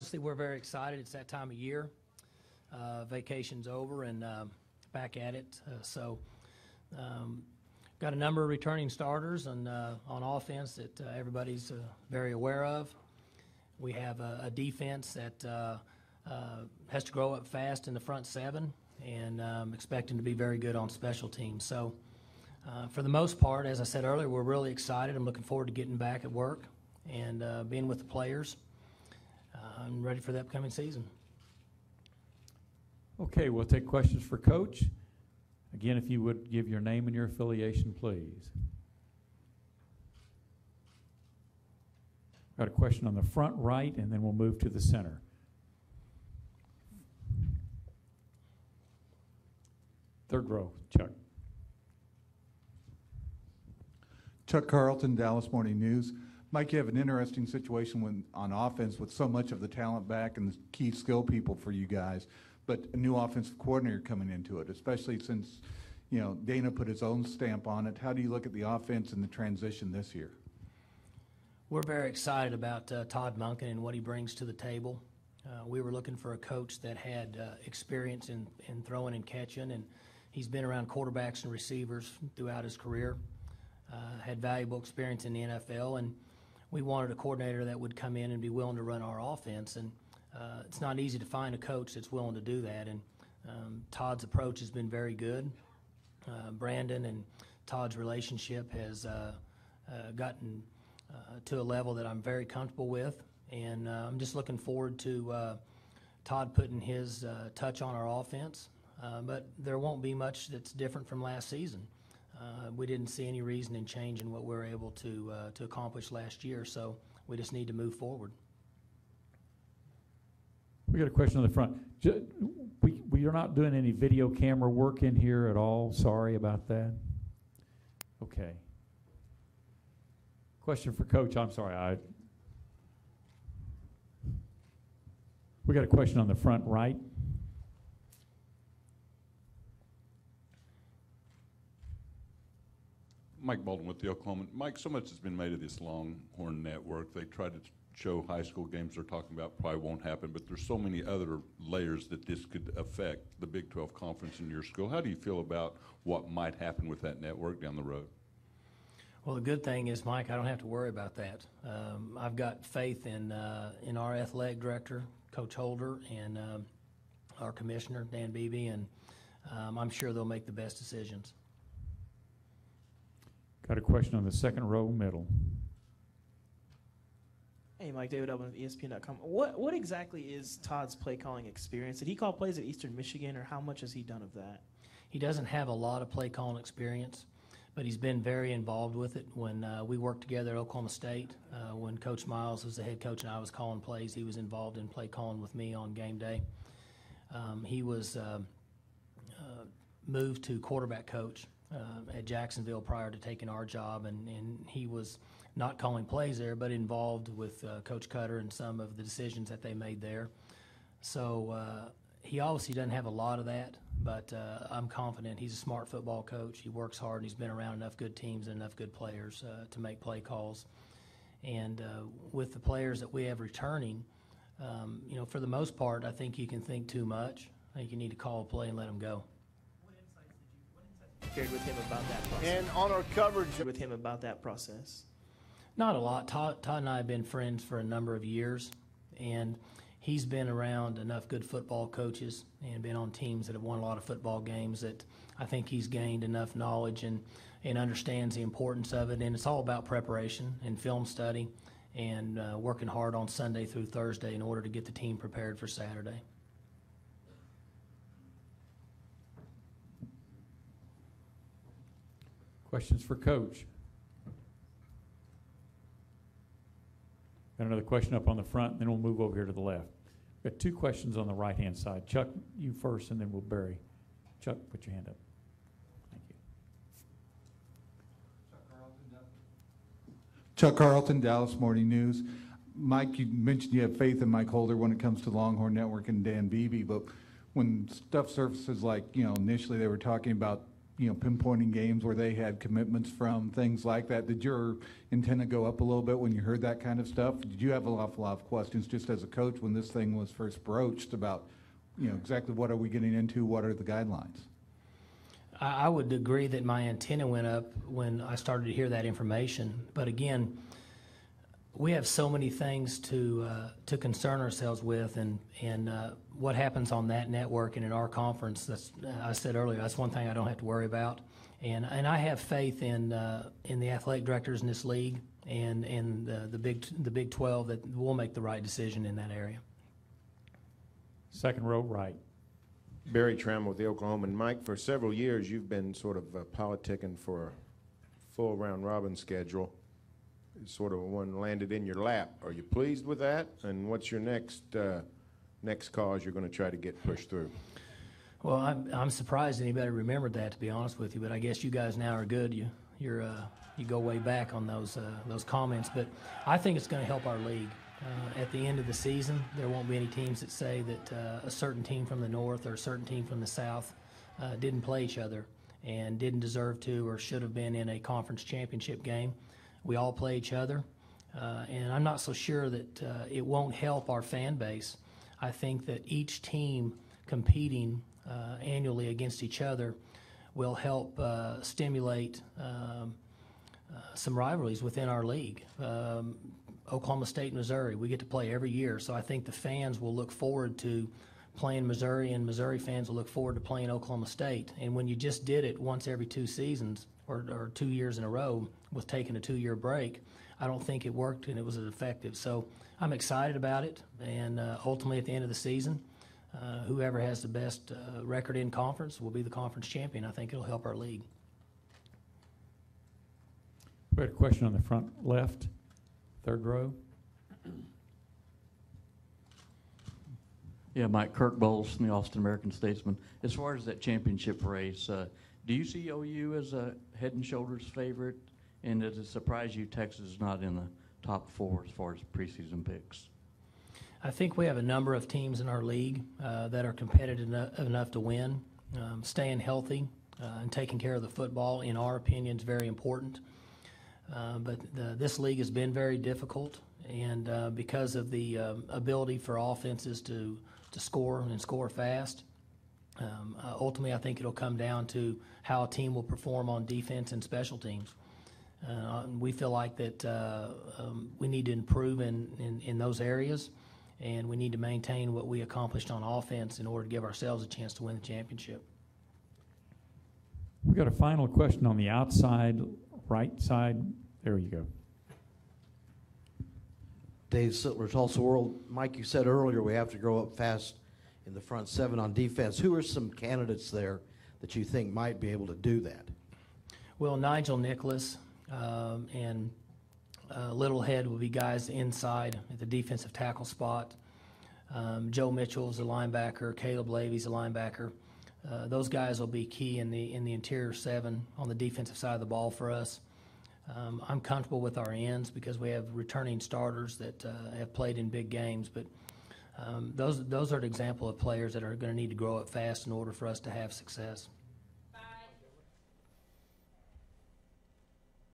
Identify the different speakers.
Speaker 1: Obviously, we're very excited. It's that time of year. Vacation's over and back at it. Got a number of returning starters on offense that everybody's very aware of. We have a defense that has to grow up fast in the front seven, and expecting to be very good on special teams. So for the most part, as I said earlier, we're really excited. I'm looking forward to getting back at work and being with the players. I'm ready for the upcoming season.
Speaker 2: Okay, we'll take questions for Coach. Again, if you would give your name and your affiliation, please. Got a question on the front right, and then we'll move to the center. Third row, Chuck.
Speaker 3: Chuck Carlton, Dallas Morning News. Mike, you have an interesting situation on offense with so much of the talent back and the key skill people for you guys, but a new offensive coordinator coming into it, especially since, Dana put his own stamp on it. How do you look at the offense and the transition this year?
Speaker 1: We're very excited about Todd Monken and what he brings to the table. We were looking for a coach that had experience in throwing and catching, and he's been around quarterbacks and receivers throughout his career, had valuable experience in the NFL, and we wanted a coordinator that would come in and be willing to run our offense. And it's not easy to find a coach that's willing to do that, and Todd's approach has been very good. Brandon and Todd's relationship has gotten to a level that I'm very comfortable with, and I'm just looking forward to Todd putting his touch on our offense, but there won't be much that's different from last season. We didn't see any reason in changing what we were able to accomplish last year, so we just need to move forward.
Speaker 2: We got a question on the front. We are not doing any video camera work in here at all. Sorry about that. Okay. Question for Coach. I'm sorry. We got a question on the front right.
Speaker 4: Mike Baldwin with the Oklahoma. Mike, so much has been made of this Longhorn Network. They try to show high school games they're talking about probably won't happen, but there's so many other layers that this could affect the Big 12 Conference in your school. How do you feel about what might happen with that network down the road?
Speaker 1: Well, the good thing is, Mike, I don't have to worry about that. I've got faith in our athletic director, Coach Holder, and our commissioner, Dan Beebe, and I'm sure they'll make the best decisions.
Speaker 2: Got a question on the second row, middle.
Speaker 5: Hey, Mike, David Upland with ESPN.com. What exactly is Todd's play calling experience? Did he call plays at Eastern Michigan, or how much has he done of that?
Speaker 1: He doesn't have a lot of play calling experience, but he's been very involved with it. When we worked together at Oklahoma State, when Coach Miles was the head coach and I was calling plays, he was involved in play calling with me on game day. He was moved to quarterback coach at Jacksonville prior to taking our job, and he was not calling plays there, but involved with Coach Cutter and some of the decisions that they made there. So he obviously doesn't have a lot of that, but I'm confident he's a smart football coach. He works hard, and he's been around enough good teams and enough good players to make play calls. And with the players that we have returning, for the most part, I think you can think too much. I think you need to call a play and let them go.
Speaker 5: Shared with him about that process.
Speaker 6: And on our coverage
Speaker 5: with him about that process.
Speaker 1: Not a lot. Todd and I have been friends for a number of years, and he's been around enough good football coaches and been on teams that have won a lot of football games that I think he's gained enough knowledge and understands the importance of it. And it's all about preparation and film study and working hard on Sunday through Thursday in order to get the team prepared for Saturday.
Speaker 2: Questions for Coach? Got another question up on the front, and then we'll move over here to the left. We've got two questions on the right-hand side. Chuck, you first, and then we'll bury. Chuck, put your hand up. Thank you.
Speaker 3: Chuck Carlton, Dallas Morning News. Mike, you mentioned you have faith in Mike Holder when it comes to Longhorn Network and Dan Beebe, but when stuff surfaces like, initially they were talking about pinpointing games where they had commitments from, things like that. Did your antenna go up a little bit when you heard that kind of stuff? Did you have a lot of questions just as a coach when this thing was first broached about, exactly what are we getting into, what are the guidelines?
Speaker 1: I would agree that my antenna went up when I started to hear that information. But again, we have so many things to concern ourselves with, and what happens on that network and in our conference. I said earlier, that's one thing I don't have to worry about, and I have faith in the athletic directors in this league and the Big 12 that we'll make the right decision in that area.
Speaker 2: Second row right.
Speaker 6: Barry Trammell with the Oklahoman. Mike, for several years you've been sort of politicking for a full round robin schedule. Sort of one landed in your lap. Are you pleased with that? And what's your next cause you're going to try to get pushed through?
Speaker 1: Well, I'm surprised anybody remembered that, to be honest with you. But I guess you guys now are good. You go way back on those comments. But I think it's going to help our league. At the end of the season, there won't be any teams that say that a certain team from the north or a certain team from the south didn't play each other and didn't deserve to or should have been in a conference championship game. We all play each other, and I'm not so sure that it won't help our fan base. I think that each team competing annually against each other will help stimulate some rivalries within our league. Oklahoma State and Missouri, we get to play every year, so I think the fans will look forward to playing Missouri, and Missouri fans will look forward to playing Oklahoma State. And when you just did it once every 2 seasons or 2 years in a row with taking a 2-year break, I don't think it worked and it was effective. So I'm excited about it, and ultimately at the end of the season, whoever has the best record in conference will be the conference champion. I think it'll help our league.
Speaker 2: We had a question on the front left, third row.
Speaker 7: Yeah, Mike, Kirk Bowles from the Austin American Statesman. As far as that championship race, do you see OU as a head and shoulders favorite? And does it surprise you Texas is not in the top 4 as far as preseason picks?
Speaker 1: I think we have a number of teams in our league that are competitive enough to win. Staying healthy and taking care of the football, in our opinion, is very important. But this league has been very difficult, and because of the ability for offenses to score and score fast, ultimately I think it'll come down to how a team will perform on defense and special teams. We feel like that we need to improve in those areas, and we need to maintain what we accomplished on offense in order to give ourselves a chance to win the championship.
Speaker 2: We got a final question on the outside, right side. There you go.
Speaker 8: Dave Sittler, Tulsa World. Mike, you said earlier we have to grow up fast in the front 7 on defense. Who are some candidates there that you think might be able to do that?
Speaker 1: Well, Nigel Nicholas and Littlehead will be guys inside at the defensive tackle spot. Joe Mitchell's a linebacker. Caleb Lavy's a linebacker. Those guys will be key in the interior 7 on the defensive side of the ball for us. I'm comfortable with our ends because we have returning starters that have played in big games, but those are an example of players that are going to need to grow up fast in order for us to have success.